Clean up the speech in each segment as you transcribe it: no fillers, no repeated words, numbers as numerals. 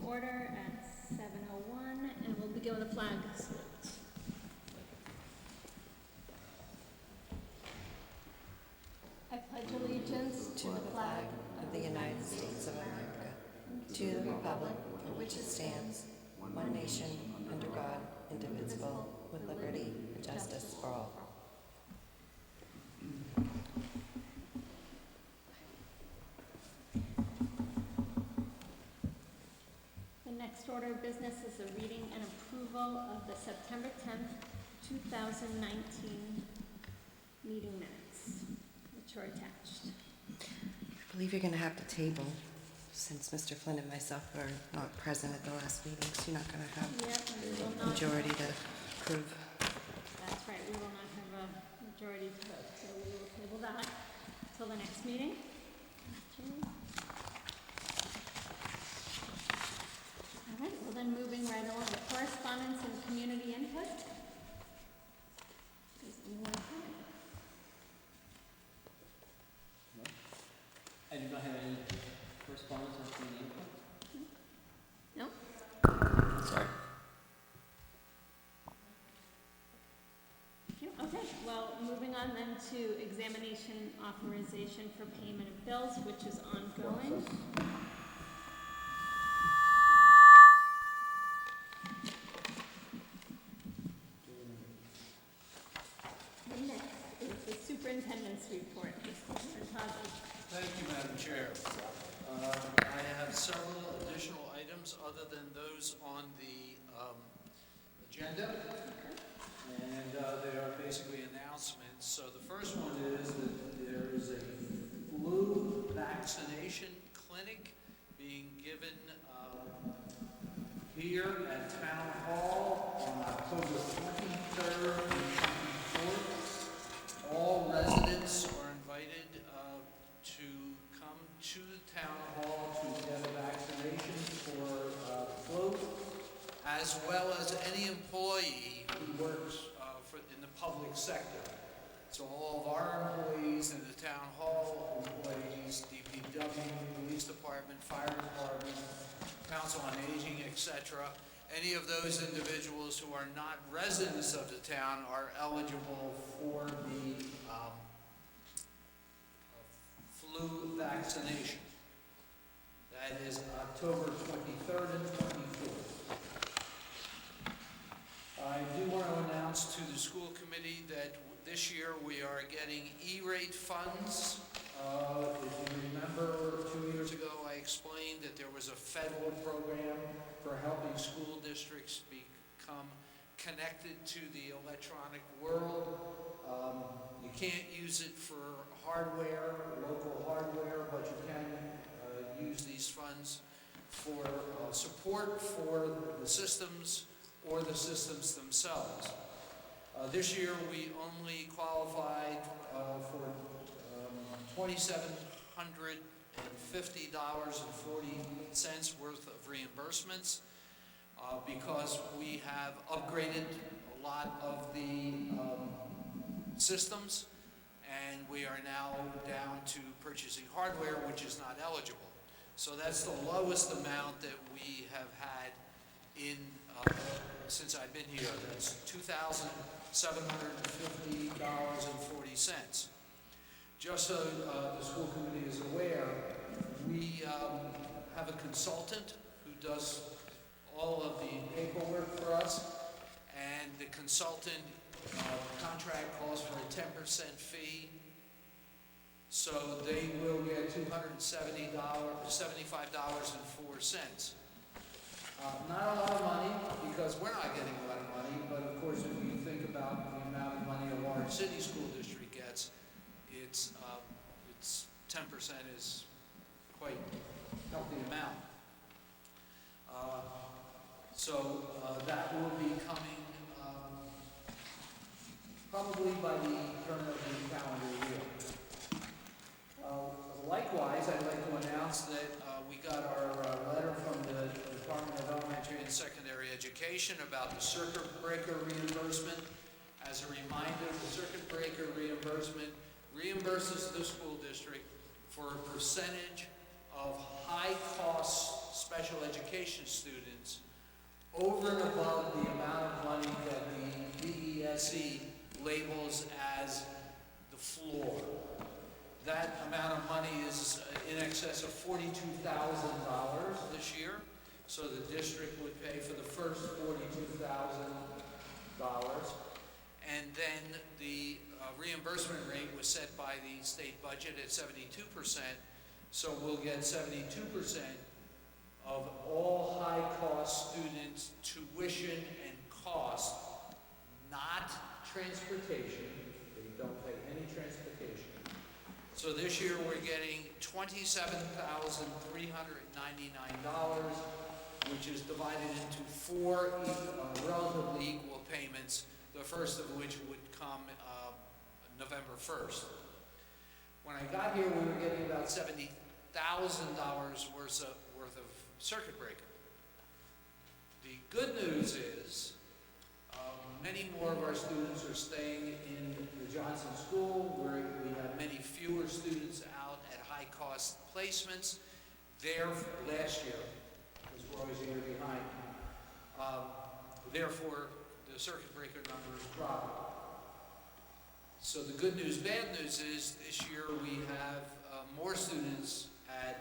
order at 7:01, and we'll begin with a flag salute. I pledge allegiance To the flag of the United States of America, to the republic for which it stands, one nation, under God, indivisible, with liberty and justice for all. The next order of business is the reading and approval of the September 10th, 2019 meeting minutes, which are attached. I believe you're going to have to table, since Mr. Flynn and myself were not present at the last meeting, so you're not going to have Yep, we will a not. majority to approve. That's right, we will not have a majority to vote, so we will table that till the next meeting. Okay. All right, well then moving right along to correspondence and community input. Does anyone have any? No? I do not have any correspondence or community input. No? Sorry. Thank you. Okay, well, moving on then to examination authorization for payment of bills, which is ongoing. And next is the superintendent's report. Mr. Hurtado. Thank you, Madam Chair. I have several additional items other than those on the agenda, and they are basically announcements. So the first one is that there is a flu vaccination clinic being given here at Town Hall on October 23rd and 24th. All residents are invited to come to the Town Hall to get a vaccination for flu, as well as any employee who works in the public sector. So all of our employees in the Town Hall, employees, DPW, Police Department, Fire Department, Council on Aging, etc. Any of those individuals who are not residents of the town are eligible for the flu vaccination. That is October 23rd and 24th. I do want to announce to the school committee that this year we are getting E-rate funds. If you remember, 2 years ago I explained that there was a federal program for helping school districts become connected to the electronic world. You can't use it for hardware, local hardware, but you can use these funds for support for the systems or the systems themselves. This year we only qualified for $2,750.40 worth of reimbursements because we have upgraded a lot of the systems, and we are now down to purchasing hardware which is not eligible. So that's the lowest amount that we have had in since I've been here. That's $2,750.40. Just so the school committee is aware, we have a consultant who does all of the paperwork for us, and the consultant contract calls for a 10% fee. So they will get $275.04. Not a lot of money, because we're not getting a lot of money, but of course if you think about the amount of money a large city school district gets, it's 10% is quite a healthy amount. So that will be coming probably by the turn of the calendar year. Likewise, I'd like to announce that we got our letter from the Department of Elementary and Secondary Education about the circuit breaker reimbursement. As a reminder, the circuit breaker reimbursement reimburses the school district for a percentage of high-cost special education students over and above the amount of money that the DESE labels as the floor. That amount of money is in excess of $42,000 this year. So the district would pay for the first $42,000. And then the reimbursement rate was set by the state budget at 72%. So we'll get 72% of all high-cost students' tuition and cost, not transportation. They don't pay any transportation. So this year we're getting $27,399, which is divided into four relatively equal payments, the first of which would come November 1st. When I got here, we were getting about $70,000 worth of circuit breaker. The good news is many more of our students are staying in the Johnson School, where we have many fewer students out at high-cost placements. There, last year, because we're always a year behind, therefore, the circuit breaker number is dropping. So the good news, bad news is this year we have more students at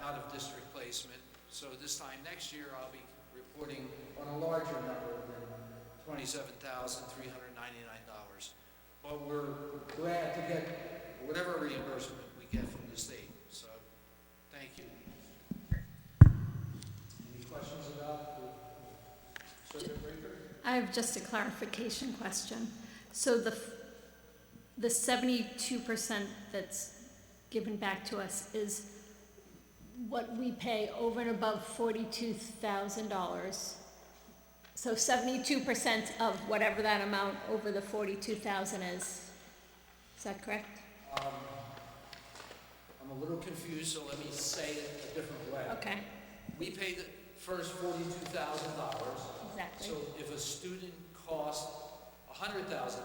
out-of-district placement. So this time next year, I'll be reporting on a larger number than $27,399. But we're glad to get whatever reimbursement we get from the state. So, thank you. Any questions about the circuit breaker? I have just a clarification question. So the 72% that's given back to us is what we pay over and above $42,000. So 72% of whatever that amount over the $42,000 is. Is that correct? I'm a little confused, so let me say it a different way. Okay, We pay the first $42,000. exactly. So if a student costs $100,000,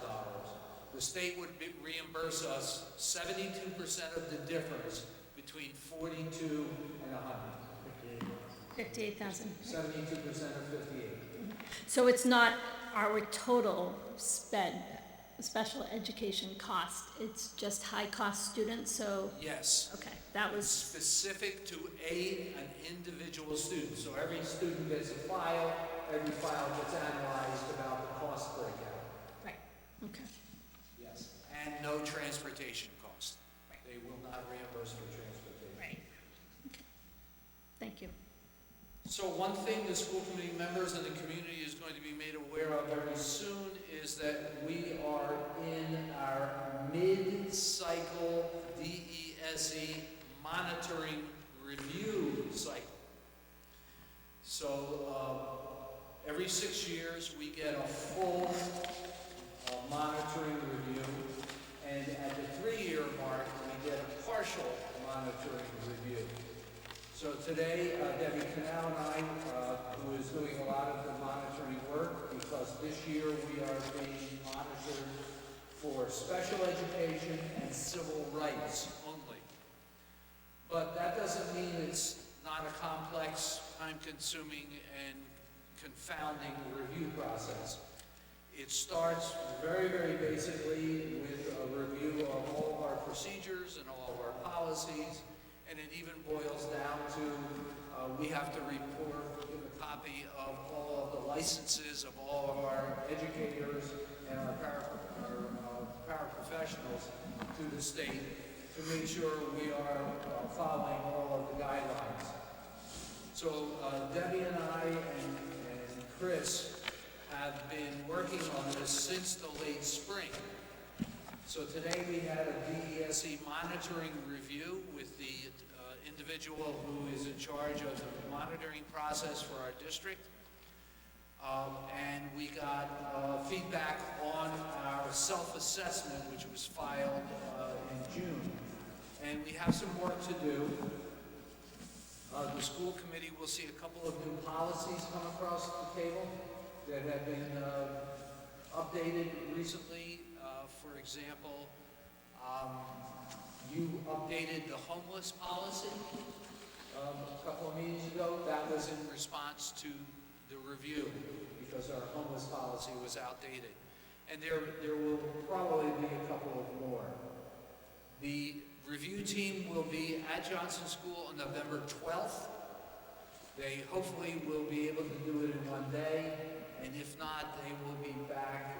the state would reimburse us 72% of the difference between 42 and 100. 58,000. 72% of 58. So it's not our total special education cost, it's just high-cost students, so, Yes. okay, that It's was, specific to an individual student. So every student gets a file, every file gets analyzed about the cost breakout. right, okay. Yes. And no transportation cost. Right. They will not reimburse for transportation. Right. Okay. Thank you. So one thing the school committee members and the community is going to be made aware of very soon is that we are in our mid-cycle DESE monitoring review cycle. So every 6 years we get a full monitoring review, and at the 3-year mark we get a partial monitoring review. So today, Debbie Canal and I, who is doing a lot of the monitoring work, because this year we are being monitored for special education and civil rights only. But that doesn't mean it's not a complex, time-consuming, and confounding review process. It starts very, very basically with a review of all of our procedures and all of our policies. And it even boils down to, we have to report, give a copy of all of the licenses of all of our educators and our paraprofessionals to the state to make sure we are following all of the guidelines. So Debbie and I and Chris have been working on this since the late spring. So today we had a DESE monitoring review with the individual who is in charge of the monitoring process for our district. And we got feedback on our self-assessment, which was filed in June. And we have some work to do. The school committee will see a couple of new policies come across the table that have been updated recently. For example, you updated the homeless policy. a couple of meetings ago. That was in response to the review, because our homeless policy was outdated. And there will probably be a couple of more. The review team will be at Johnson School on November 12th. They hopefully will be able to do it in one day, and if not, they will be back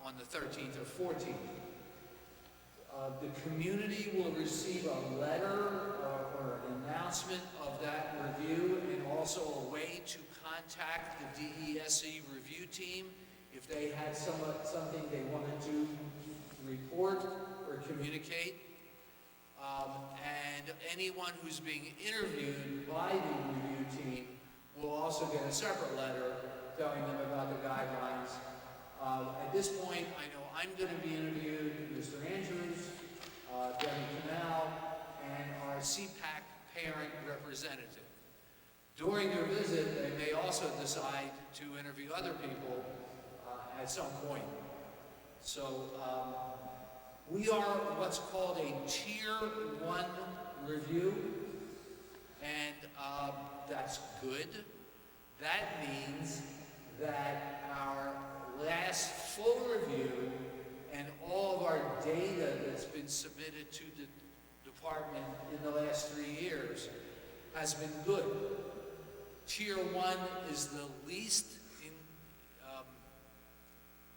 on the 13th or 14th. The community will receive a letter or an announcement of that review, and also a way to contact the DESE review team if they had something they wanted to report or communicate. And anyone who's being interviewed by the review team will also get a separate letter telling them about the guidelines. At this point, I know I'm going to be interviewed, Mr. Andrews, Debbie Canal, and our CPAC parent representative. During their visit, they may also decide to interview other people at some point. So we are what's called a Tier 1 review, and that's good. That means that our last full review and all of our data that's been submitted to the department in the last 3 years has been good. Tier 1 is the least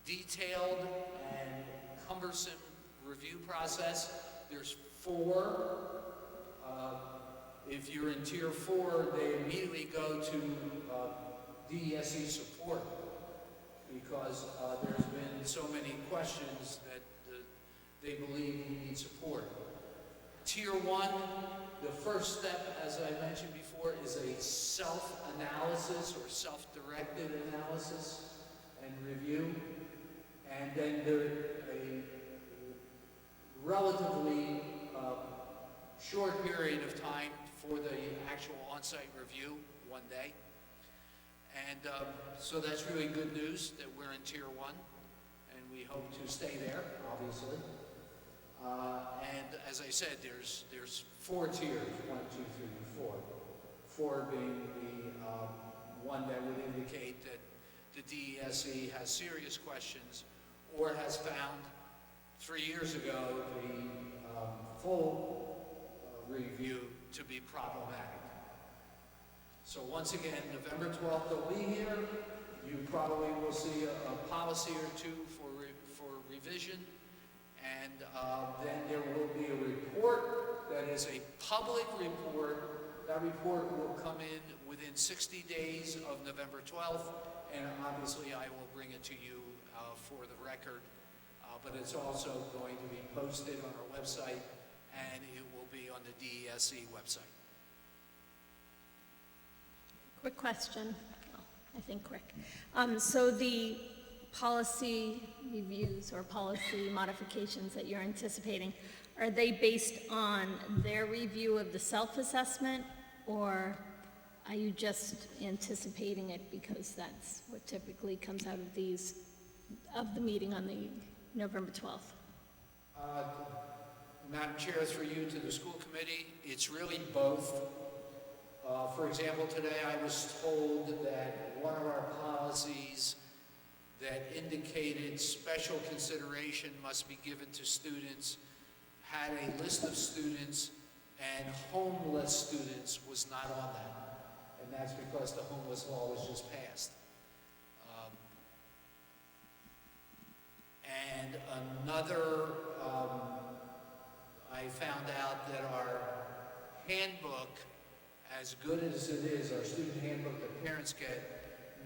detailed and cumbersome review process. There's 4. If you're in Tier 4, they immediately go to DESE support, because there's been so many questions that they believe we need support. Tier 1, the first step, as I mentioned before, is a self-analysis or self-directed analysis and review. And then there's a relatively short period of time for the actual on-site review, 1 day. And so that's really good news that we're in Tier 1, and we hope to stay there, obviously. And as I said, there's 4 tiers, 1, 2, 3, and 4. 4 being the one that would indicate that the DESE has serious questions or has found 3 years ago the full review to be problematic. So once again, November 12th they'll be here. You probably will see a policy or two for revision, and then there will be a report that is a public report. That report will come in within 60 days of November 12th, and obviously I will bring it to you for the record, but it's also going to be posted on our website, and it will be on the DESE website. Quick question. Well, I think quick. So the policy reviews or policy modifications that you're anticipating, are they based on their review of the self-assessment, or are you just anticipating it because that's what typically comes out of the meeting on the November 12th? Madam Chair, through you to the school committee, it's really both. For example, today I was told that one of our policies that indicated special consideration must be given to students had a list of students, and homeless students was not on that. And that's because the homeless law was just passed. And another, I found out that our handbook, as good as it is, our student handbook that parents get,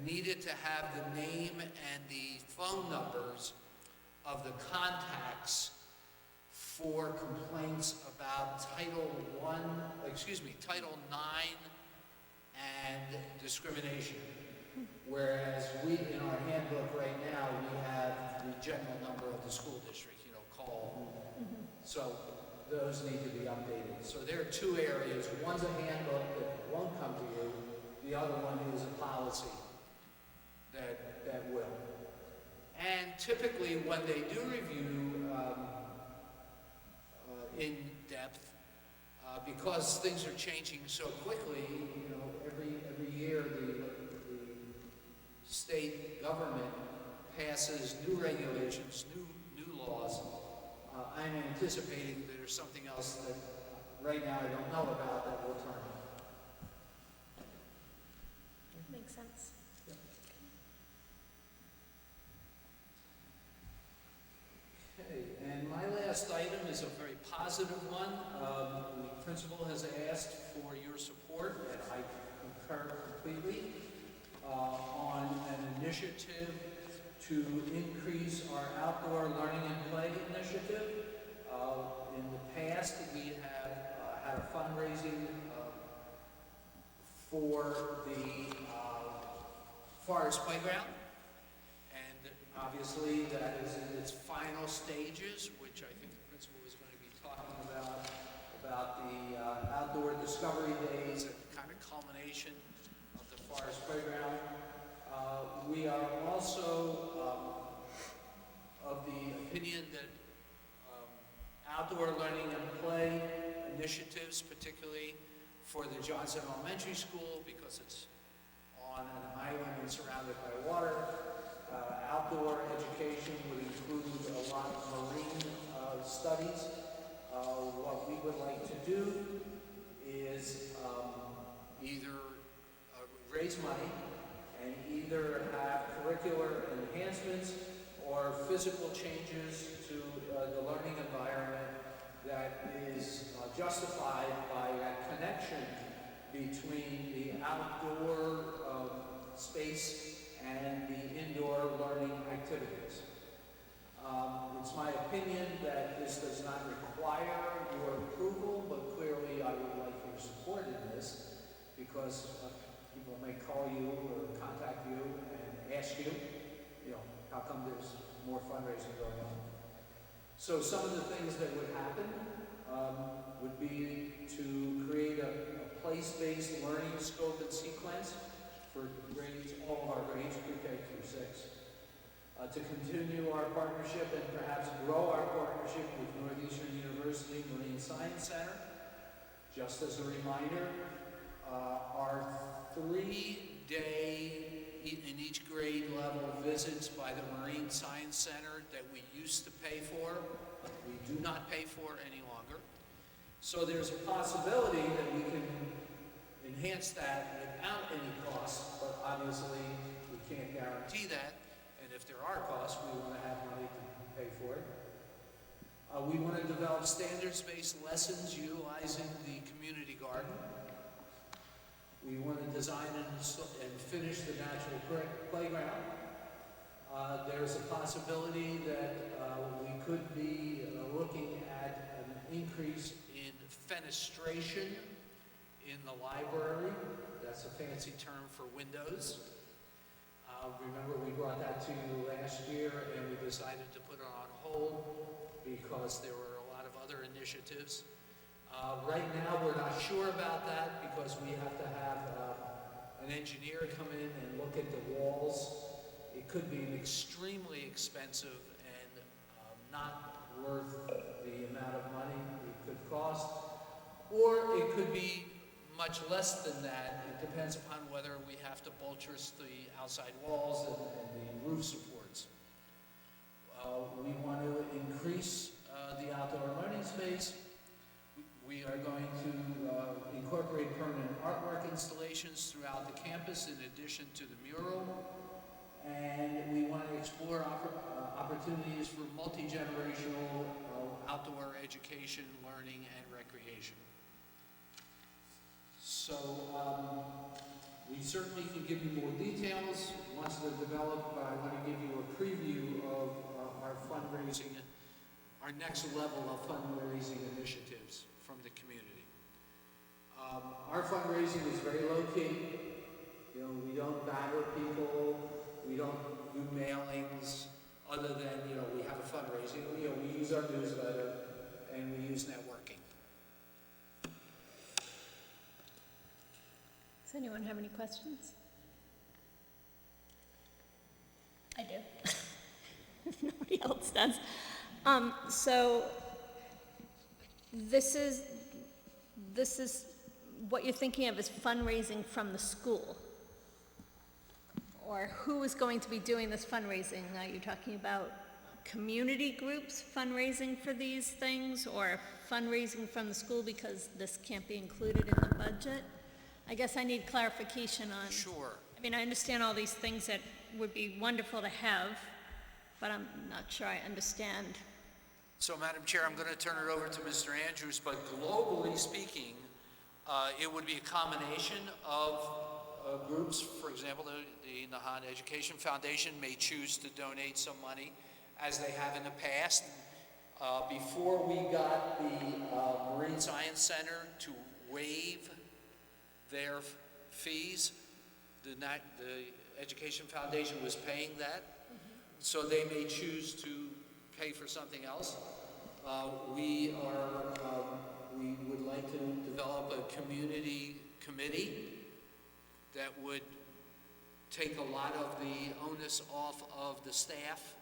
needed to have the name and the phone numbers of the contacts for complaints about Title IX and discrimination. Whereas we, in our handbook right now, we have the general number of the school district, call. So those need to be updated. So there are 2 areas. One's a handbook that won't come to you. The other one is a policy that will. And typically when they do review in depth, because things are changing so quickly, every year the state government passes new regulations, new laws. I'm anticipating that there's something else that right now I don't know about that will turn. Makes sense. Okay, and my last item is a very positive one. The principal has asked for your support, and I concur completely, on an initiative to increase our outdoor learning and play initiative. In the past, we have had a fundraising for the Forest Playground, and obviously that is in its final stages, which I think the principal is going to be talking about the outdoor discovery days and kind of culmination of the Forest Playground. We are also of the opinion that outdoor learning and play initiatives, particularly for the Johnson Elementary School, because it's on an island and surrounded by water. Outdoor education would include a lot of marine studies. What we would like to do is either raise money and either have curricular enhancements or physical changes to the learning environment that is justified by that connection between the outdoor space and the indoor learning activities. It's my opinion that this does not require your approval, but clearly I would like your support in this, because people may call you or contact you and ask you, how come there's more fundraising going on? So some of the things that would happen would be to create a place-based learning scope and sequence for grades, all of our grades, pre-K through 6. To continue our partnership and perhaps grow our partnership with Northeastern University Marine Science Center. Just as a reminder, our 3-day in each grade level visits by the Marine Science Center that we used to pay for, we do not pay for any longer. So there's a possibility that we can enhance that without any cost, but obviously we can't guarantee that. And if there are costs, we want to have money to pay for it. We want to develop standards-based lessons utilizing the community garden. We want to design and finish the natural playground. There's a possibility that we could be looking at an increase in fenestration in the library. That's a fancy term for windows. Remember, we brought that to you last year, and we decided to put it on hold because there were a lot of other initiatives. Right now, we're not sure about that because we have to have an engineer come in and look at the walls. It could be an extremely expensive and not worth the amount of money it could cost, or it could be much less than that. It depends upon whether we have to buttress the outside walls and the roof supports. We want to increase the outdoor learning space. We are going to incorporate permanent artwork installations throughout the campus in addition to the mural. And we want to explore opportunities for multi-generational outdoor education, learning, and recreation. So we certainly can give you more details. Once they're developed, I want to give you a preview of our fundraising, our next level of fundraising initiatives from the community. Our fundraising is very low-key. We don't batter people. We don't do mailings other than, we have a fundraising. We use our newsletter and we use networking. Does anyone have any questions? I do. If nobody else does. So this is this is, what you're thinking of is fundraising from the school? Or who is going to be doing this fundraising? Are you talking about community groups fundraising for these things, or fundraising from the school because this can't be included in the budget? I guess I need clarification on. Sure. I mean, I understand all these things that would be wonderful to have, but I'm not sure I understand. So, Madam Chair, I'm going to turn it over to Mr. Andrews, but globally speaking, it would be a combination of groups. For example, the Nahant Education Foundation may choose to donate some money, as they have in the past. Before we got the Marine Science Center to waive their fees, the Education Foundation was paying that, so they may choose to pay for something else. We would like to develop a community committee that would take a lot of the onus off of the staff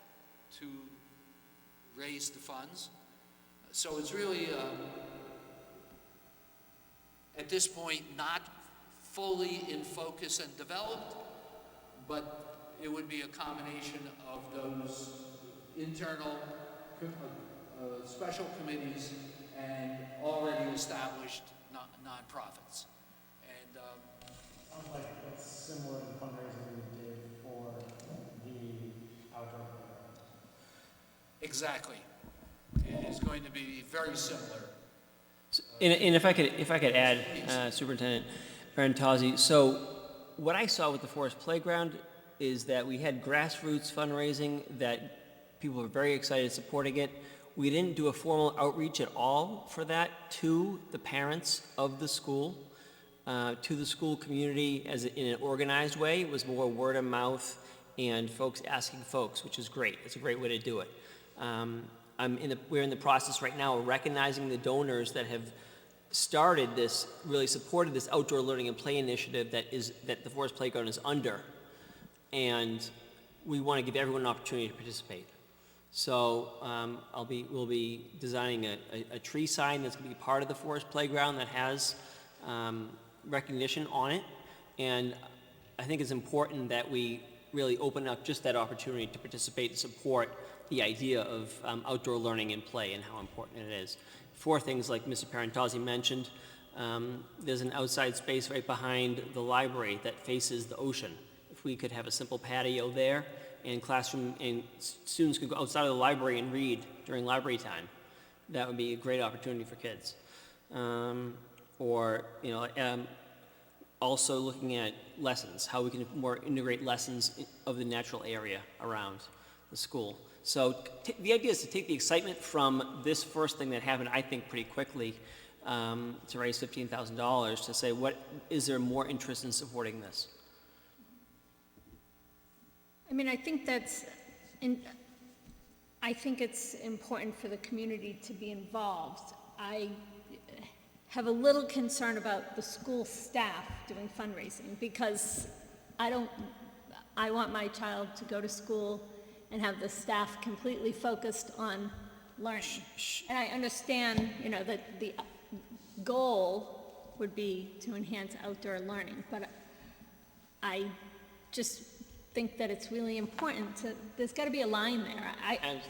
to raise the funds. So it's really, at this point, not fully in focus and developed, but it would be a combination of those internal special committees and already established nonprofits. And sounds like it's similar to the fundraising we did for the outdoor program. exactly, it is going to be very similar. And if I could add, Superintendent Parentozzi, so what I saw with the Forest Playground is that we had grassroots fundraising that people were very excited supporting it. We didn't do a formal outreach at all for that to the parents of the school, to the school community in an organized way. It was more word of mouth and folks asking folks, which is great. It's a great way to do it. We're in the process right now of recognizing the donors that have started this, really supported this outdoor learning and play initiative that the Forest Playground is under. And we want to give everyone an opportunity to participate. So we'll be designing a tree sign that's going to be part of the Forest Playground that has recognition on it. And I think it's important that we really open up just that opportunity to participate and support the idea of outdoor learning and play and how important it is. For things like Mr. Parentozzi mentioned, there's an outside space right behind the library that faces the ocean. If we could have a simple patio there and students could go outside of the library and read during library time, that would be a great opportunity for kids. Also looking at lessons, how we can more integrate lessons of the natural area around the school. So the idea is to take the excitement from this first thing that happened, I think, pretty quickly, to raise $15,000 to say, is there more interest in supporting this? I mean, I think it's important for the community to be involved. I have a little concern about the school staff doing fundraising because I want my child to go to school and have the staff completely focused on learning. And I understand, that the goal would be to enhance outdoor learning, but I just think that it's really important there's got to be a line there.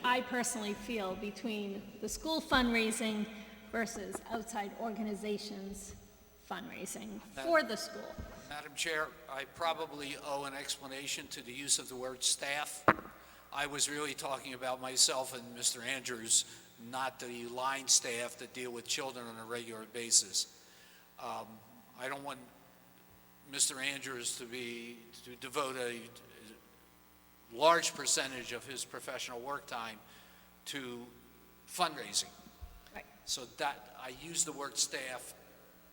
I personally feel between the school fundraising versus outside organizations fundraising for the school. Madam Chair, I probably owe an explanation to the use of the word staff. I was really talking about myself and Mr. Andrews, not the line staff that deal with children on a regular basis. I don't want Mr. Andrews to devote a large percentage of his professional work time to fundraising. Right. So that I use the word staff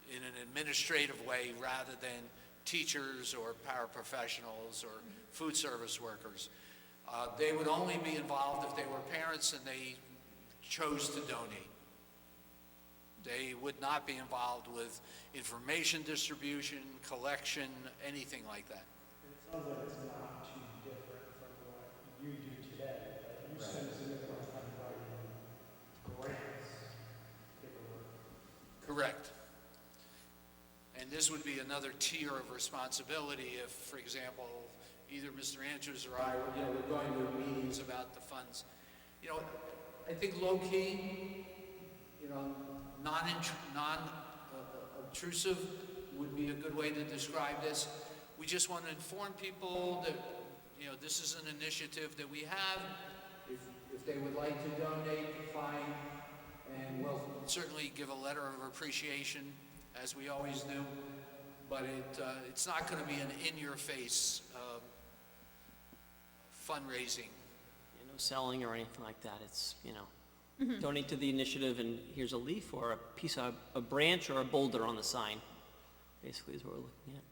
in an administrative way rather than teachers or paraprofessionals or food service workers. They would only be involved if they were parents and they chose to donate. They would not be involved with information distribution, collection, anything like that. It sounds like it's not too different from what you do today. You spend a significant time writing grants paperwork. Correct. And this would be another tier of responsibility if, for example, either Mr. Andrews or I, we're going to meetings about the funds. I think low-key, non-obtrusive would be a good way to describe this. We just want to inform people that, this is an initiative that we have. If they would like to donate, fine. And we'll certainly give a letter of appreciation, as we always do. But it's not going to be an in-your-face fundraising. No selling or anything like that. It's, donate to the initiative and here's a leaf or a piece of a branch or a boulder on the sign, basically is what we're looking at.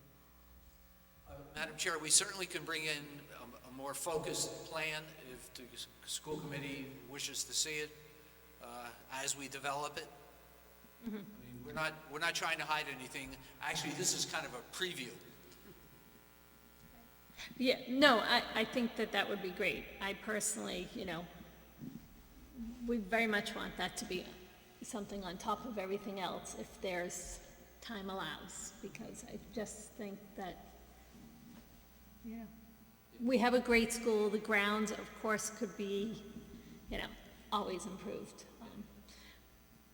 Madam Chair, we certainly can bring in a more focused plan if the school committee wishes to see it as we develop it. I mean, we're not trying to hide anything. Actually, this is kind of a preview. Yeah, no, I think that would be great. I personally, we very much want that to be something on top of everything else if there's time allows, because I just think that, we have a great school. The grounds, of course, could be, always improved.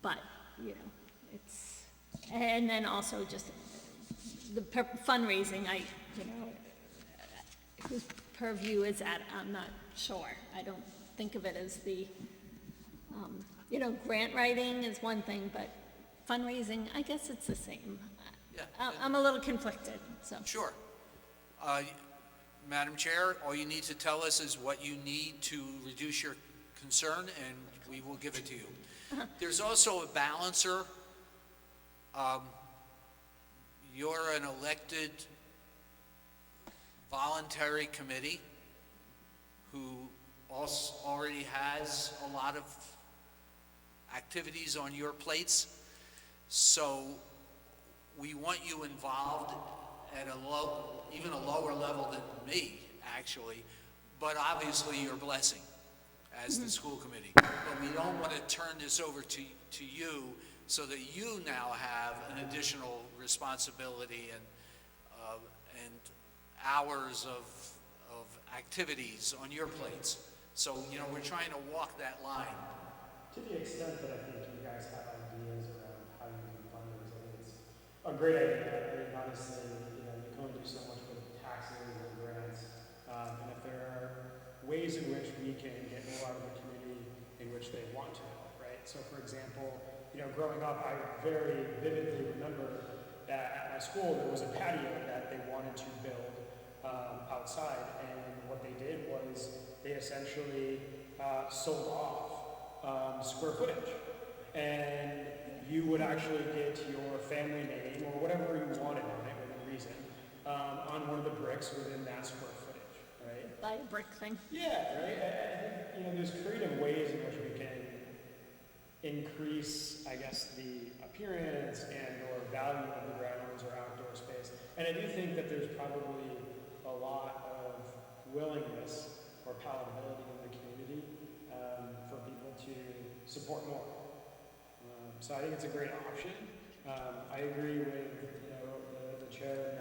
But, it's, and then also just the fundraising, whose purview is that, I'm not sure. I don't think of it as the, grant writing is one thing, but fundraising, I guess it's the same. Yeah. I'm a little conflicted, so. Sure. Madam Chair, all you need to tell us is what you need to reduce your concern, and we will give it to you. There's also a balancer. You're an elected voluntary committee who also already has a lot of activities on your plates. So we want you involved at even a lower level than me, actually, but obviously your blessing as the school committee. But we don't want to turn this over to you so that you now have an additional responsibility and hours of activities on your plates. So, we're trying to walk that line. To the extent that I think you guys have ideas around how you can fundraise, I think it's a great idea. I mean, honestly, you can only do so much with taxes and grants. And if there are ways in which we can get more out of the community in which they want to help, right? So, for example, growing up, I very vividly remember that at my school there was a patio that they wanted to build outside, and what they did was they essentially sold off square footage, and you would actually get your family name or whatever you wanted on it within reason on one of the bricks within that square footage, right? Buy a brick thing. Yeah, right. I think there's creative ways in which we can increase, I guess, the appearance and or value of the grounds or outdoor space. And I do think that there's probably a lot of willingness or palatability in the community for people to support more. So I think it's a great option. I agree with the chair in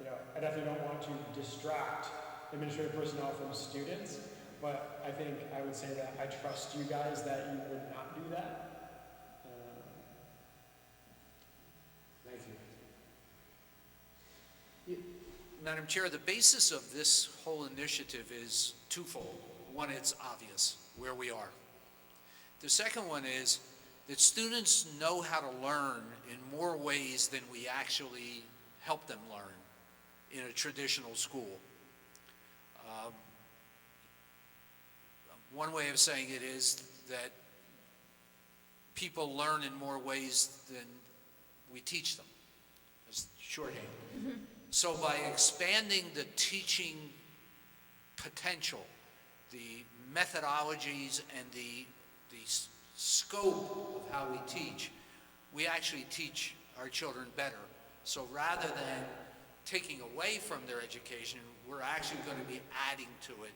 that I definitely don't want to distract administrative personnel from students, but I think I would say that I trust you guys that you would not do that. Thank you. Madam Chair, the basis of this whole initiative is twofold. One, it's obvious where we are. The second one is that students know how to learn in more ways than we actually help them learn in a traditional school. One way of saying it is that people learn in more ways than we teach them, as shorthand. Mm-hmm. So by expanding the teaching potential, the methodologies and the scope of how we teach, we actually teach our children better. So rather than taking away from their education, we're actually going to be adding to it,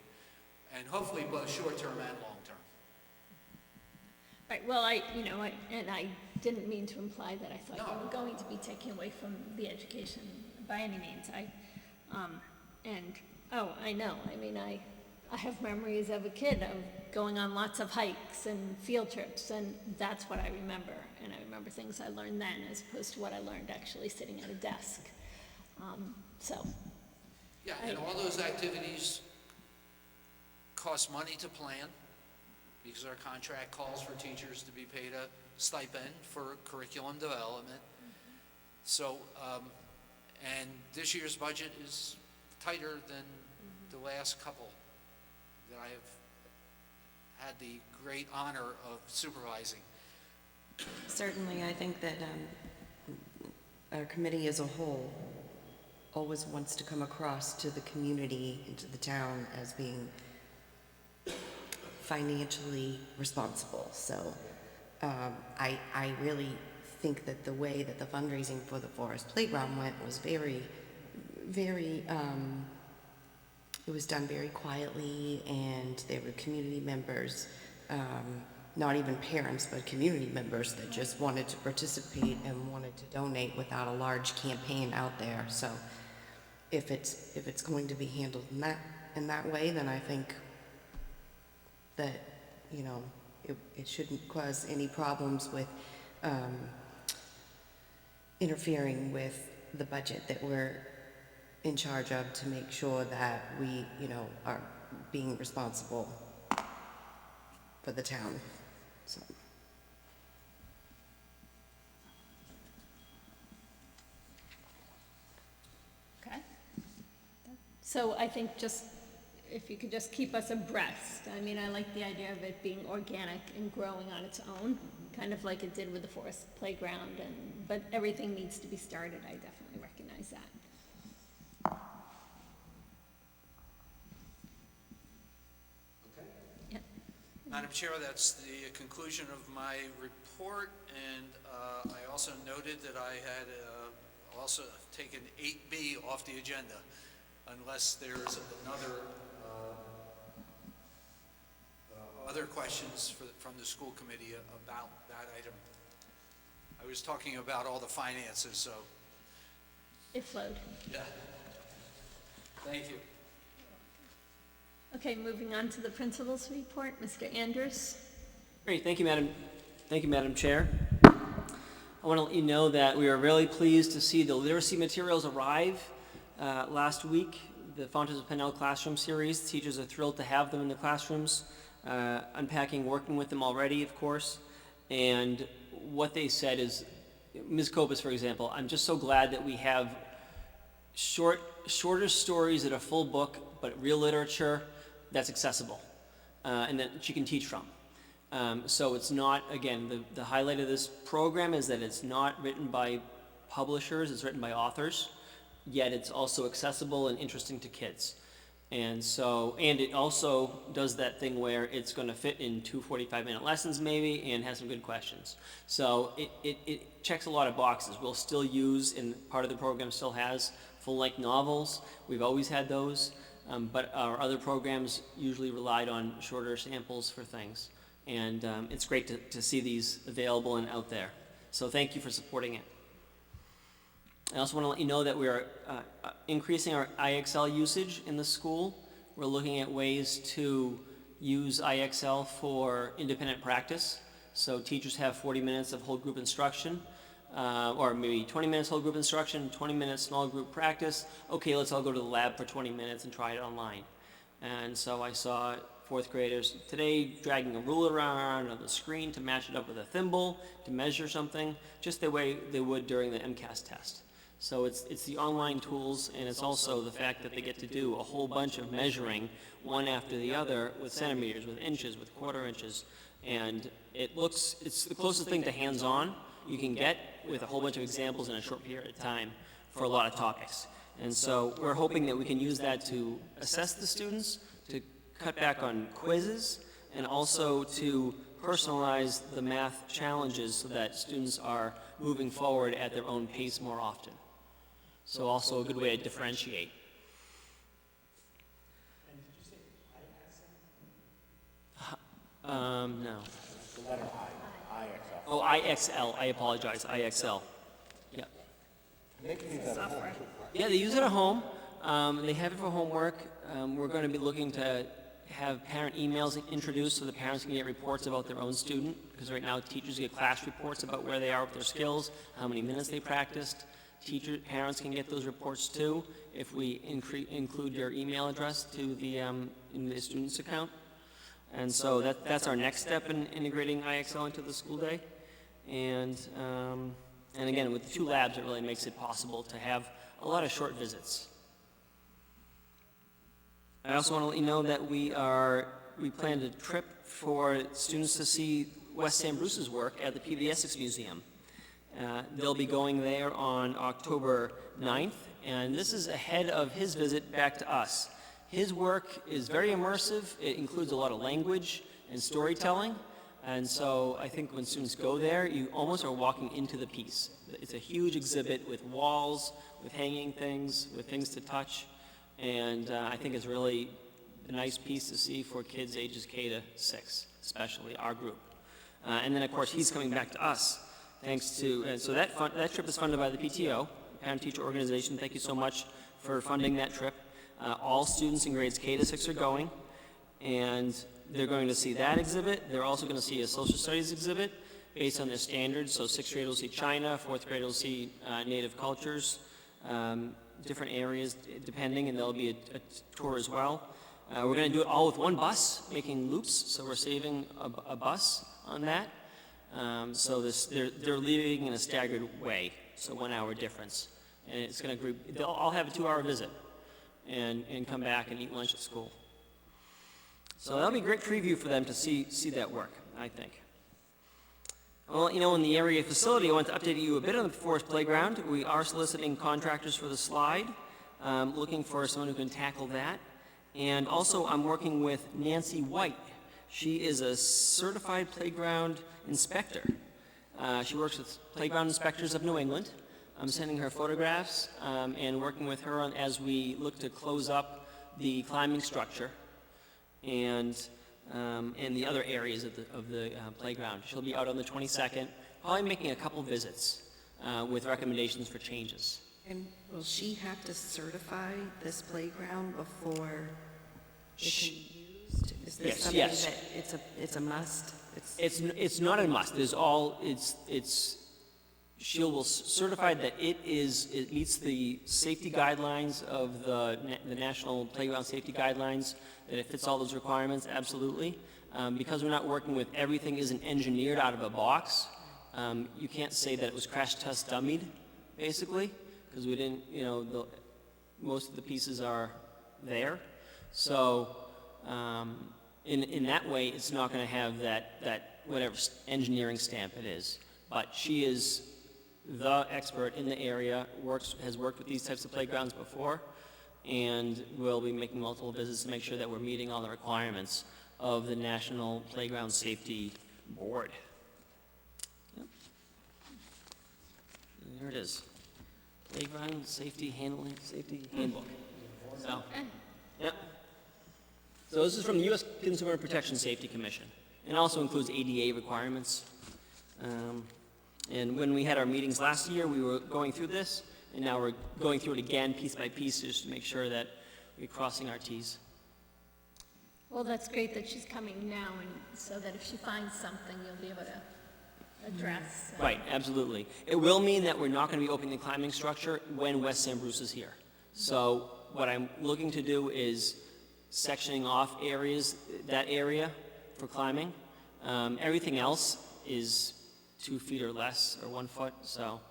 and hopefully both short-term and long-term. Right, well, I didn't mean to imply that I thought you No. were going to be taking away from the education by any means. I know, I mean, I have memories of a kid of going on lots of hikes and field trips, and that's what I remember. And I remember things I learned then as opposed to what I learned actually sitting at a desk. So, Yeah, and all those activities cost money to plan, because our contract calls for teachers to be paid a stipend for curriculum development. So, and this year's budget is tighter than the last couple that I have had the great honor of supervising. Certainly, I think that our committee as a whole always wants to come across to the community and to the town as being financially responsible. So I really think that the way that the fundraising for the Forest Playground went was very, it was done very quietly, and there were community members, not even parents, but community members that just wanted to participate and wanted to donate without a large campaign out there. So if it's going to be handled in that way, then I think that, you know, it shouldn't cause any problems with interfering with the budget that we're in charge of, to make sure that we, you know, are being responsible for the town. So. okay. So I think just, if you could just keep us abreast. I mean, I like the idea of it being organic and growing on its own, kind of like it did with the Forest Playground, but everything needs to be started. I definitely recognize that. Okay. Yeah. Madam Chair, that's the conclusion of my report, and I also noted that I had also taken 8B off the agenda, unless there's another other questions from the school committee about that item. I was talking about all the finances, so, It flowed. yeah. Thank you. Okay, moving on to the principal's report, Mr. Andrews. Great, thank you, Madam Chair. I want to let you know that we are really pleased to see the literacy materials arrive last week. The Fountains of Pennell Classroom Series. Teachers are thrilled to have them in the classrooms, unpacking, working with them already, of course. And what they said is, Ms. Copus, for example, I'm just so glad that we have shorter stories that are full book, but real literature that's accessible, and that she can teach from. So it's not, again, the highlight of this program is that it's not written by publishers, it's written by authors, yet it's also accessible and interesting to kids. And so, and it also does that thing where it's going to fit in 2 45-minute lessons maybe, and has some good questions. So it checks a lot of boxes. We'll still use, and part of the program still has full-length novels. We've always had those, but our other programs usually relied on shorter samples for things. And it's great to see these available and out there. So thank you for supporting it. I also want to let you know that we are increasing our IXL usage in the school. We're looking at ways to use IXL for independent practice. So teachers have 40 minutes of whole group instruction, or maybe 20 minutes whole group instruction, 20 minutes small group practice. Okay, let's all go to the lab for 20 minutes and try it online. And so I saw fourth graders today dragging a ruler around on the screen to match it up with a thimble to measure something, just the way they would during the MCAS test. So it's the online tools, and it's also the fact that they get to do a whole bunch of measuring one after the other with centimeters, with inches, with quarter inches, and it's the closest thing to hands-on you can get with a whole bunch of examples in a short period of time for a lot of topics. And so we're hoping that we can use that to assess the students, to cut back on quizzes, and also to personalize the math challenges so that students are moving forward at their own pace more often. So also a good way to differentiate. And did you say IXL? No. The letter I, IXL. Oh, IXL, I apologize, IXL. Yeah. Software. Yeah, they use it at home. They have it for homework. We're going to be looking to have parent emails introduced so the parents can get reports about their own student, because right now teachers get class reports about where they are with their skills, how many minutes they practiced. Parents can get those reports too if we include your email address to the in the student's account. And so that's our next step in integrating IXL into the school day. And again, with the 2 labs, it really makes it possible to have a lot of short visits. I also want to let you know that we planned a trip for students to see Wes Sam Bruce's work at the PBS Essex Museum. They'll be going there on October 9th, and this is ahead of his visit back to us. His work is very immersive. It includes a lot of language and storytelling, and so I think when students go there, you almost are walking into the piece. It's a huge exhibit with walls, with hanging things, with things to touch, and I think it's really a nice piece to see for kids ages K to 6, especially our group. And then, of course, he's coming back to us, thanks to, and so that trip is funded by the PTO, Parent-Teacher Organization. Thank you so much for funding that trip. All students in grades K to 6 are going, and they're going to see that exhibit. They're also going to see a social studies exhibit based on their standards. So 6th grade will see China, 4th grade will see native cultures, different areas depending, and there'll be a tour as well. We're going to do it all with one bus, making loops, so we're saving a bus on that. So they're leaving in a staggered way, so 1 hour difference. And it's going to they'll all have a 2-hour visit and come back and eat lunch at school. So that'll be a great preview for them to see that work, I think. Well, in the area facility, I want to update you a bit on the Forest Playground. We are soliciting contractors for the slide, looking for someone who can tackle that. And also, I'm working with Nancy White. She is a certified playground inspector. She works with Playground Inspectors of New England. I'm sending her photographs and working with her as we look to close up the climbing structure and the other areas of the playground. She'll be out on the 22nd, probably making a couple visits with recommendations for changes. And will she have to certify this playground before it can be used? Is this something yes. that it's a must? It's not a must. She will certify that it meets the safety guidelines of the National Playground Safety Guidelines, that it fits all those requirements, absolutely. Because we're not working with everything isn't engineered out of a box, you can't say that it was crash test dummied, basically, because we didn't, most of the pieces are there. So in that way, it's not going to have that whatever engineering stamp it is. But she is the expert in the area, has worked with these types of playgrounds before, and will be making multiple visits to make sure that we're meeting all the requirements of the National Playground Safety Board. Yep. And there it is. Playground Safety Handbook. So, yep. So this is from the U.S. Consumer Protection Safety Commission, and also includes ADA requirements. And when we had our meetings last year, we were going through this, and now we're going through it again piece by piece just to make sure that we're crossing our T's. Well, that's great that she's coming now, and so that if she finds something, you'll be able to address. Right, absolutely. It will mean that we're not going to be opening the climbing structure when Wes Sam Bruce is here. So what I'm looking to do is sectioning off that area for climbing. Everything else is 2 feet or less, or 1 foot, so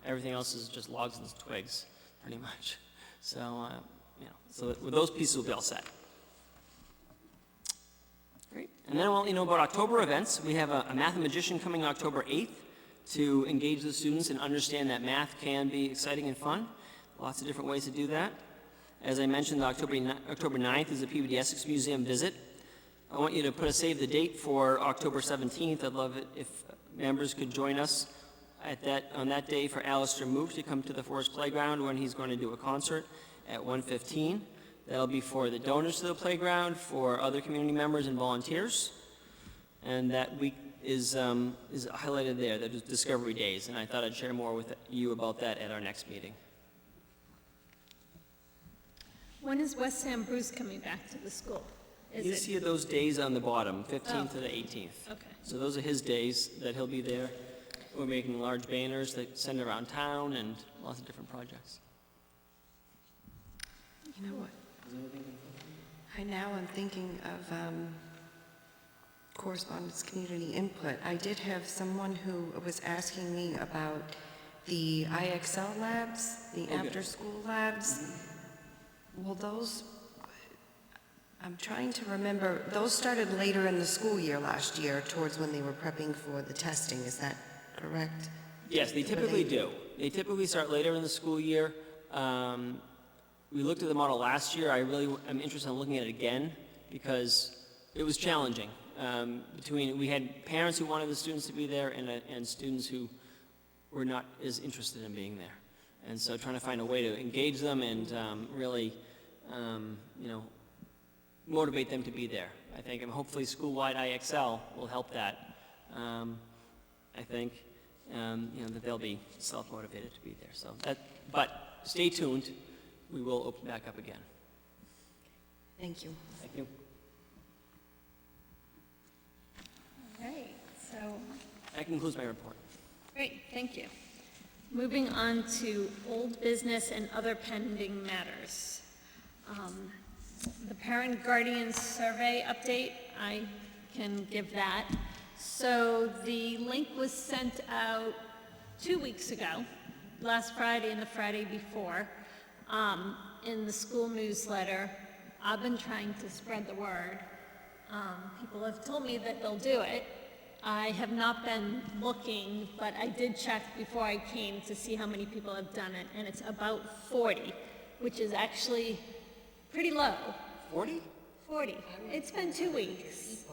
everything else is just logs and twigs, pretty much. So, so with those pieces, we'll be all set. Great. And then I'll let you know about October events. We have a Mathemagician coming October 8th to engage the students and understand that math can be exciting and fun. Lots of different ways to do that. As I mentioned, October 9th is the PBS Essex Museum visit. I want you to put a save the date for October 17th. I'd love it if members could join us on that day for Alistair Moof to come to the Forest Playground when he's going to do a concert at 1:15. That'll be for the donors to the playground, for other community members and volunteers. And that week is highlighted there, that is Discovery Days, and I thought I'd share more with you about that at our next meeting. When is West Sam Bruce coming back to the school? Is You it? see those days on the bottom, 15th to the 18th. Okay. So those are his days that he'll be there. We're making large banners that send around town and lots of different projects. You know what? I'm thinking of correspondence community input. I did have someone who was asking me about the IXL labs, the Okay. after-school labs. Well, those, I'm trying to remember, those started later in the school year last year, towards when they were prepping for the testing. Is that correct? Yes, they typically do. They typically start later in the school year. We looked at the model last year. I really am interested in looking at it again because it was challenging. We had parents who wanted the students to be there and students who were not as interested in being there. And so trying to find a way to engage them and really, motivate them to be there. I think, and hopefully school-wide IXL will help that. I think, that they'll be self-motivated to be there. So but stay tuned. We will open back up again. Thank you. Thank you. All right, so, That concludes my report. great, thank you. Moving on to old business and other pending matters. The parent guardian survey update, I can give that. So the link was sent out 2 weeks ago, last Friday and the Friday before, in the school newsletter. I've been trying to spread the word. People have told me that they'll do it. I have not been looking, but I did check before I came to see how many people have done it, and it's about 40, which is actually pretty low. 40? 40. It's been 2 weeks.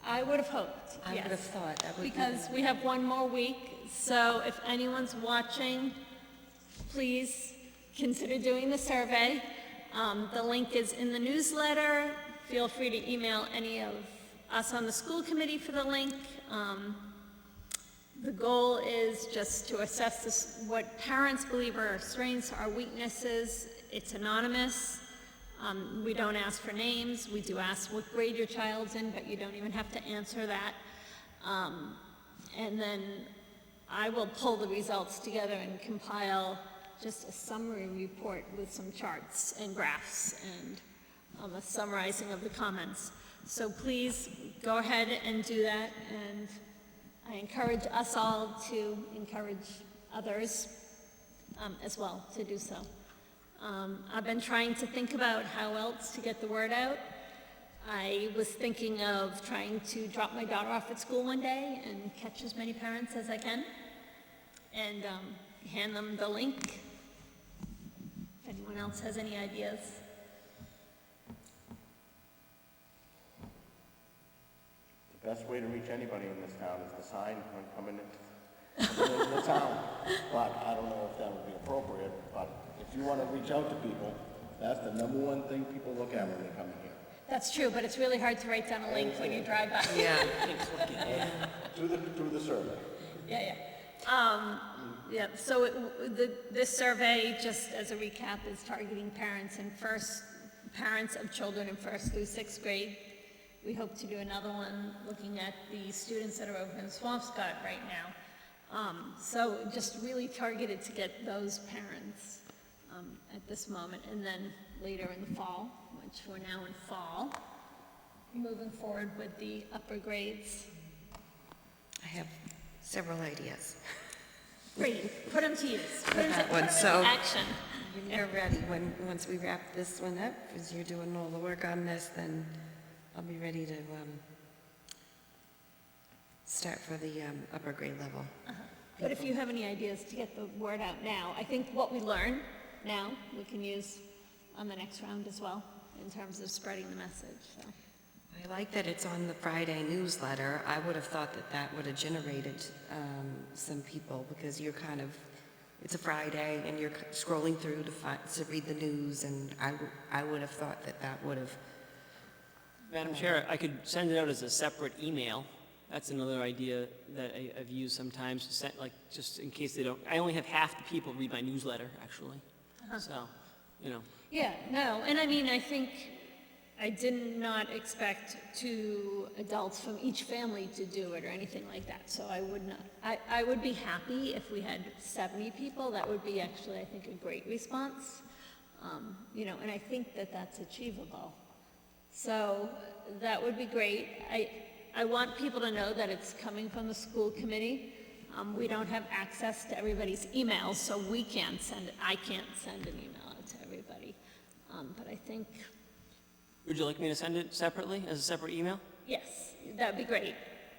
I would have hoped, I would have yes. thought that would be. Because we have one more week, so if anyone's watching, please consider doing the survey. The link is in the newsletter. Feel free to email any of us on the school committee for the link. The goal is just to assess what parents believe are our strengths, our weaknesses. It's anonymous. We don't ask for names. We do ask what grade your child's in, but you don't even have to answer that. And then I will pull the results together and compile just a summary report with some charts and graphs and a summarizing of the comments. So please go ahead and do that, and I encourage us all to encourage others as well to do so. I've been trying to think about how else to get the word out. I was thinking of trying to drop my daughter off at school one day and catch as many parents as I can and hand them the link. If anyone else has any ideas. The best way to reach anybody in this town is the sign when coming into the town. But I don't know if that would be appropriate, but if you want to reach out to people, that's the number one thing people look at when they come in here. That's true, but it's really hard to write down a link when you drive by. Yeah. Through the survey. Yeah, so this survey, just as a recap, is targeting parents of children in 1st through 6th grade. We hope to do another one looking at the students that are over in Swampscott right now. So just really targeted to get those parents at this moment, and then later in the fall, which we're now in fall, moving forward with the upper grades. I have several ideas. Great, put them to use. Put them that one, to so- action. You're ready, once we wrap this one up, because you're doing all the work on this, then I'll be ready to start for the upper grade level. But if you have any ideas to get the word out now, I think what we learn now, we can use on the next round as well, in terms of spreading the message, so. I like that it's on the Friday newsletter. I would have thought that that would have generated some people, because you're kind of, it's a Friday, and you're scrolling through to read the news, and I would have thought that that would have. Madam Chair, I could send it out as a separate email That's another idea that I've used sometimes, to set, like, just in case they don't, I only have half the people read my newsletter, actually. So, you know, Yeah, no, and I mean, I think I did not expect two adults from each family to do it or anything like that, so I would not, I would be happy if we had 70 people. That would be actually, I think, a great response. You know, and I think that that's achievable. So that would be great. I want people to know that it's coming from the school committee. We don't have access to everybody's emails, so I can't send an email out to everybody. But I think, would you like me to send it separately, as a separate email? yes, that'd be great.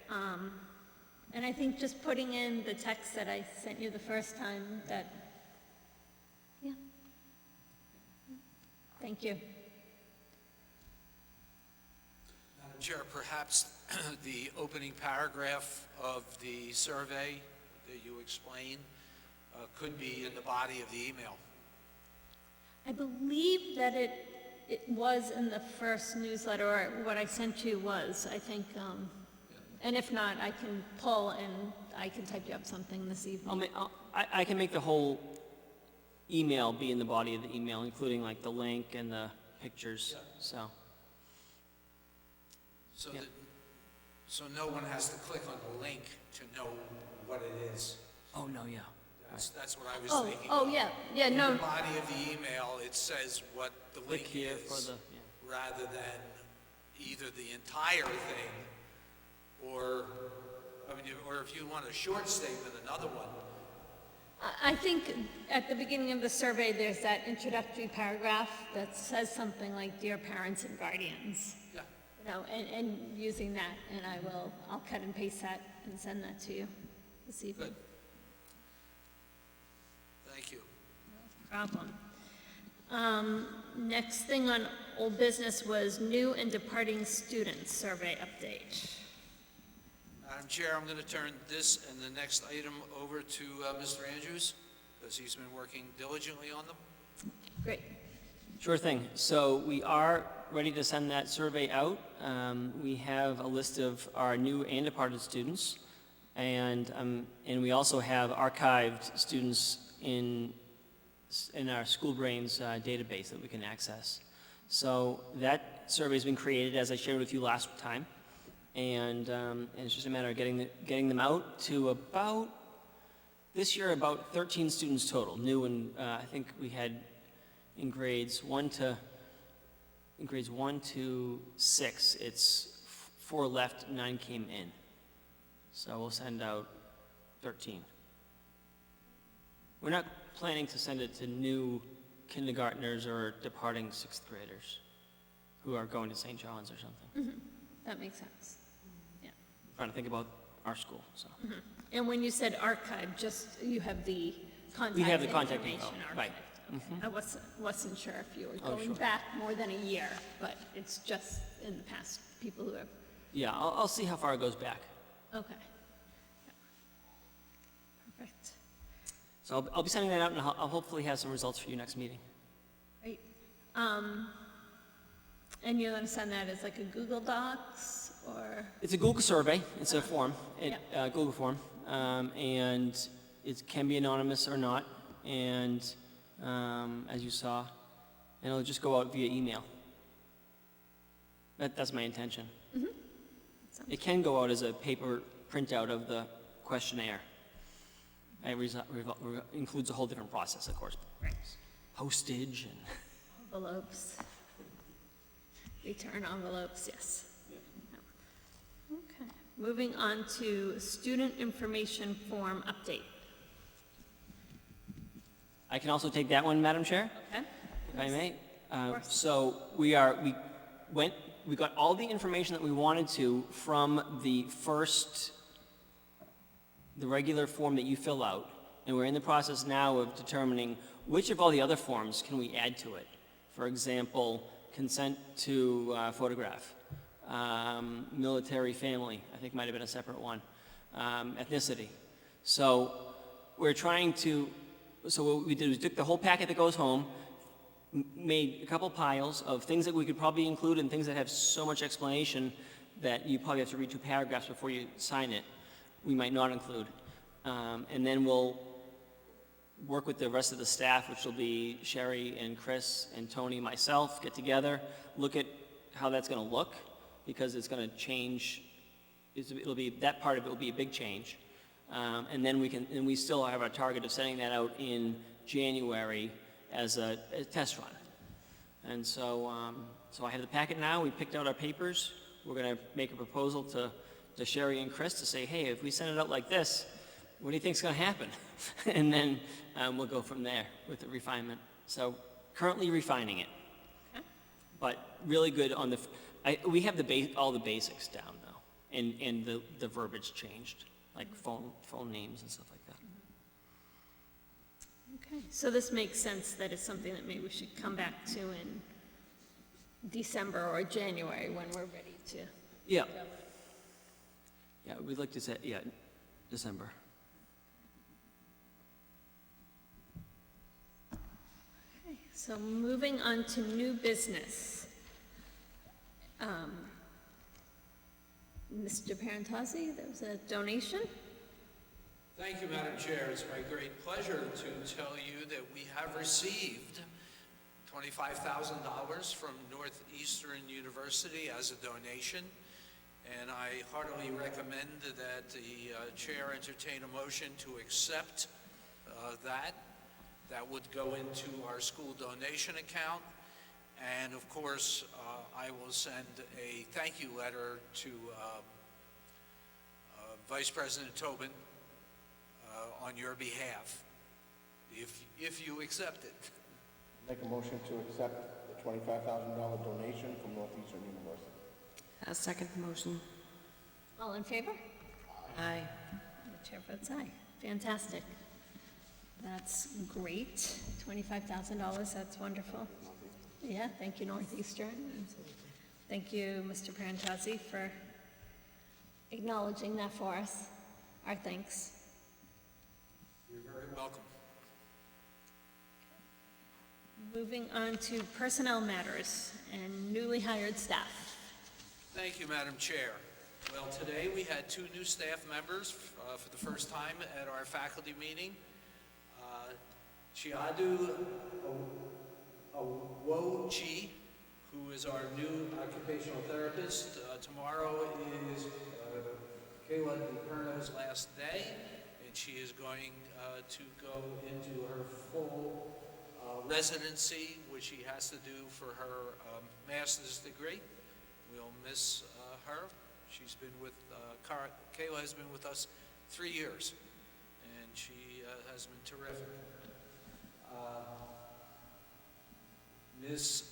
And I think just putting in the text that I sent you the first time, that, yeah. Thank you. Madam Chair, perhaps the opening paragraph of the survey that you explained could be in the body of the email. I believe that it was in the first newsletter, or what I sent you was, I think, and if not, I can pull and I can type you up something this evening. I can make the whole email be in the body of the email, including like the link and the pictures, so. So Yeah. that, so no one has to click on the link to know what it is. Oh, no, yeah. That's what I was Oh, thinking. oh, yeah, yeah, In no, the body of the email, it says what the Click link here for is, the, yeah. rather than either the entire thing, or, I mean, or if you want a short statement, another one. I think at the beginning of the survey, there's that introductory paragraph that says something like, "Dear parents and guardians," Yeah, you know, and using that, and I'll cut and paste that and send that to you this evening. good. Thank you. Problem. Next thing on old business was new and departing students survey update. Madam Chair, I'm going to turn this and the next item over to Mr. Andrews, because he's been working diligently on them. Great. Sure thing. So we are ready to send that survey out. We have a list of our new and departed students, and we also have archived students in our School Brains database that we can access. So that survey's been created, as I shared with you last time, and it's just a matter of getting them out to about, this year, about 13 students total, new, and I think we had in grades 1 to 6, it's 4 left, 9 came in. So we'll send out 13. We're not planning to send it to new kindergartners or departing 6th graders who are going to St. John's or something. That makes sense. Yeah. Trying to think about our school, so. And when you said archive, just, you have the contact We have the contact information info, archived. right. Okay. I wasn't sure if you were Oh, going sure. back more than a year, but it's just in the past, people who have, Yeah, I'll see how far it goes back. okay. Yeah. Perfect. So I'll be sending that out, and I'll hopefully have some results for you next meeting. Great. And you're gonna send that as like a Google Docs, or? It's a Google survey, it's a form, Google form, and it can be anonymous or not, and as you saw, and it'll just go out via email. That's my intention. Sounds It can go out as a paper printout of the questionnaire. It includes a whole different process, of course. Right. Postage and... Envelopes. Return envelopes, yes. Okay, moving on to student information form update. I can also take that one, Madam Chair, Okay? if I may. course. So we got all the information that we wanted to from the regular form that you fill out, and we're in the process now of determining which of all the other forms can we add to it. For example, consent to photograph, military family, I think might have been a separate one, ethnicity. So what we did was took the whole packet that goes home, made a couple piles of things that we could probably include and things that have so much explanation that you probably have to read 2 paragraphs before you sign it, we might not include. And then we'll work with the rest of the staff, which will be Sherry and Chris and Tony, myself, get together, look at how that's going to look, because it's going to change. It'll be, that part of it will be a big change. And then we still have our target of sending that out in January as a test run. And so, so I have the packet now. We picked out our papers. We're going to make a proposal to Sherry and Chris to say, hey, if we send it out like this, what do you think's going to happen? And then we'll go from there with the refinement. So currently refining it, but really good on the. We have all the basics down though, and the verbiage changed, like phone names and stuff like that. Okay, so this makes sense that it's something that maybe we should come back to in December or January when we're ready to. Yeah. Yeah, we'd like to say, December. Okay, so moving on to new business. Mr. Parentozzi, there was a donation. Thank you, Madam Chair. It's my great pleasure to tell you that we have received $25,000 from Northeastern University as a donation, and I heartily recommend that the chair entertain a motion to accept that. That would go into our school donation account, and of course, I will send a thank you letter to Vice President Tobin on your behalf, if you accept it. Make a motion to accept the $25,000 donation from Northeastern University. I'll second the motion. All in favor? Aye. The chair votes aye. Fantastic. That's great. $25,000, that's wonderful. Yeah, thank you, Northeastern. Thank you, Mr. Parentozzi, for acknowledging that for us. Our thanks. You're very welcome. Moving on to personnel matters and newly hired staff. Thank you, Madam Chair. Well, today we had 2 new staff members for the first time at our faculty meeting. Chiadu Awochi, who is our new occupational therapist. Tomorrow is Kayla DiPerno's last day, and she is going to go into her full residency, which she has to do for her master's degree. We'll miss her. She's been with, Kayla has been with us 3 years, and she has been terrific. Ms.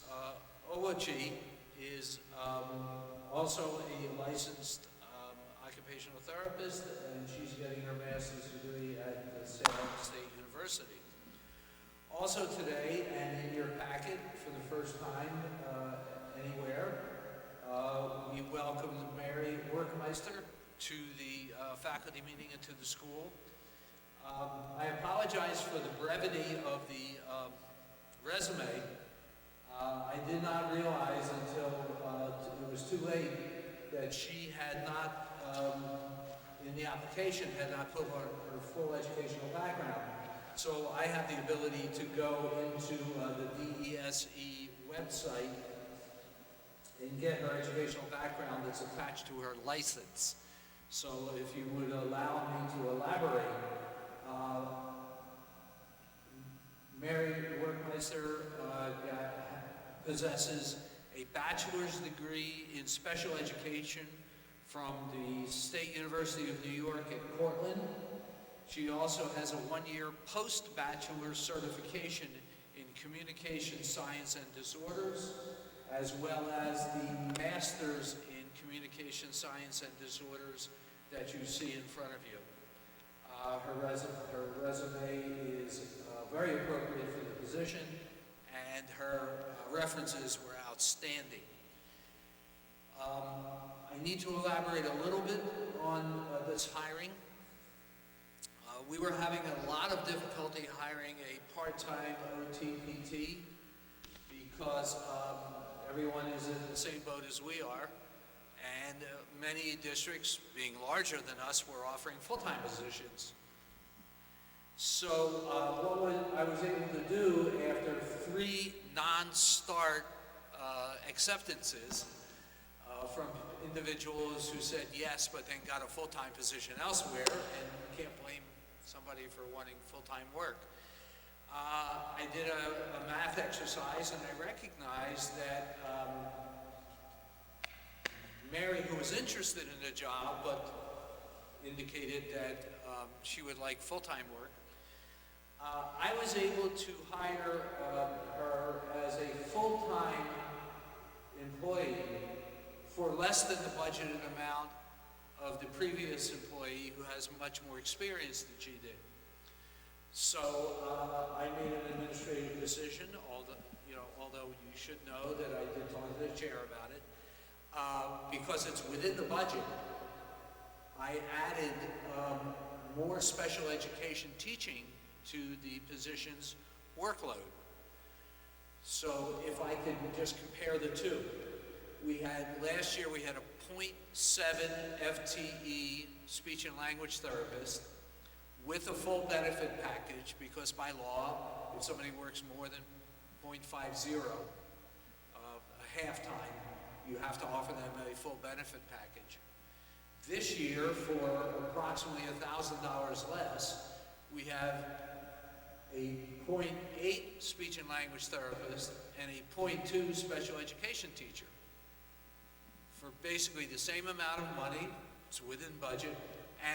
Owachi is also a licensed occupational therapist, and she's getting her master's degree at the Salem State University. Also today, and in your packet for the first time anywhere, we welcomed Mary Workmeister to the faculty meeting and to the school. I apologize for the brevity of the resume. I did not realize until it was too late that she had not, in the application, had not put her full educational background. So I have the ability to go into the DESE website and get her educational background that's attached to her license. So if you would allow me to elaborate, Mary Workmeister possesses a bachelor's degree in special education from the State University of New York at Cortland. She also has a 1-year post-bachelor certification in communication science and disorders, as well as the master's in communication science and disorders that you see in front of you. Her resume is very appropriate for the position, and her references were outstanding. I need to elaborate a little bit on this hiring. We were having a lot of difficulty hiring a part-time OT-PT because everyone is in the same boat as we are, And many districts, being larger than us, were offering full-time positions. So I was able to do after 3 non-start acceptances from individuals who said yes, but then got a full-time position elsewhere, and you can't blame somebody for wanting full-time work. I did a math exercise, and I recognized that Mary, who was interested in the job, but indicated that she would like full-time work, I was able to hire her as a full-time employee for less than the budgeted amount of the previous employee who has much more experience than she did. So I made an administrative decision, although you should know that I did talk to the chair about it, because it's within the budget. I added more special education teaching to the position's workload. So if I could just compare the two, last year we had a 0.7 FTE speech and language therapist with a full benefit package, because by law, if somebody works more than 0.50 a half time, you have to offer them a full benefit package. This year, for approximately $1,000 less, we have a 0.8 speech and language therapist and a 0.2 special education teacher for basically the same amount of money. It's within budget,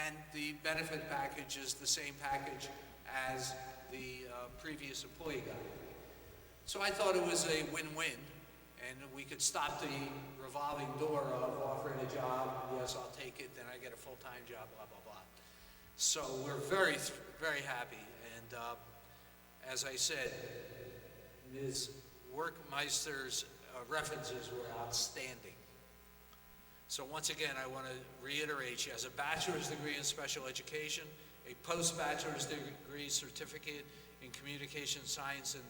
and the benefit package is the same package as the previous employee got. So I thought it was a win-win, and we could stop the revolving door of offering a job, yes, I'll take it, then I get a full-time job, blah, blah, blah. So we're very, very happy, and as I said, Ms. Workmeister's references were outstanding. So once again, I want to reiterate, she has a bachelor's degree in special education, a post-bachelor's degree certificate in communication science and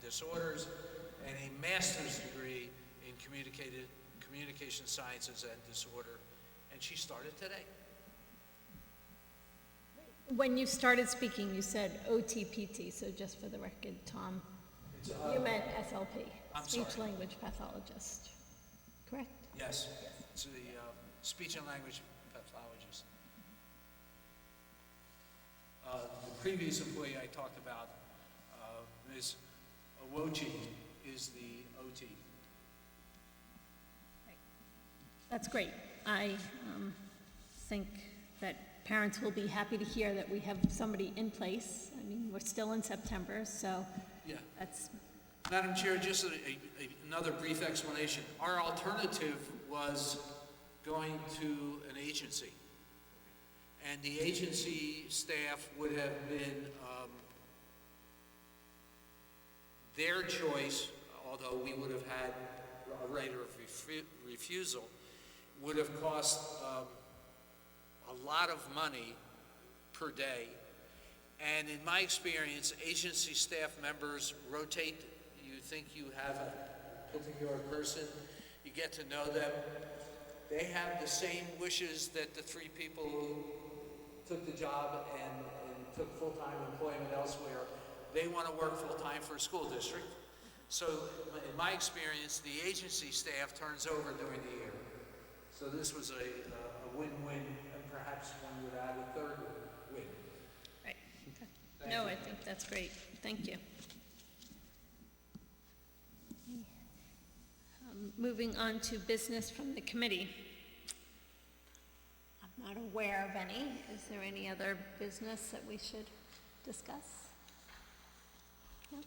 disorders, and a master's degree in communication sciences and disorder, and she started today. When you started speaking, you said OTPT, so just for the record, Tom, you meant SLP, I'm speech sorry. language pathologist, correct? Yes, it's the speech and language pathologist. The previous employee I talked about, Ms. Awochi, is the OT. That's great. I think that parents will be happy to hear that we have somebody in place. I mean, we're still in September, so Yeah. that's, Madam Chair, just another brief explanation. Our alternative was going to an agency, and the agency staff would have been their choice, although we would have had a right of refusal, would have cost a lot of money per day. And in my experience, agency staff members rotate. You think you have a particular person, you get to know them. They have the same wishes that the 3 people who took the job and took full-time employment elsewhere. They want to work full-time for a school district. So in my experience, the agency staff turns over during the year. So this was a win-win, and perhaps one would add a third win. right. No, I think that's great. Thank you. Moving on to business from the committee. I'm not aware of any. Is there any other business that we should discuss? No?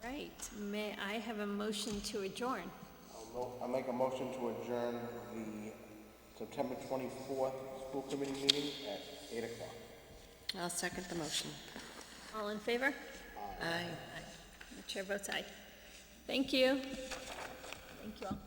All right. May I have a motion to adjourn? I'll make a motion to adjourn the September 24th school committee meeting at 8 o'clock. I'll second the motion. All in favor? Aye. The chair votes aye. Thank you. Thank you all.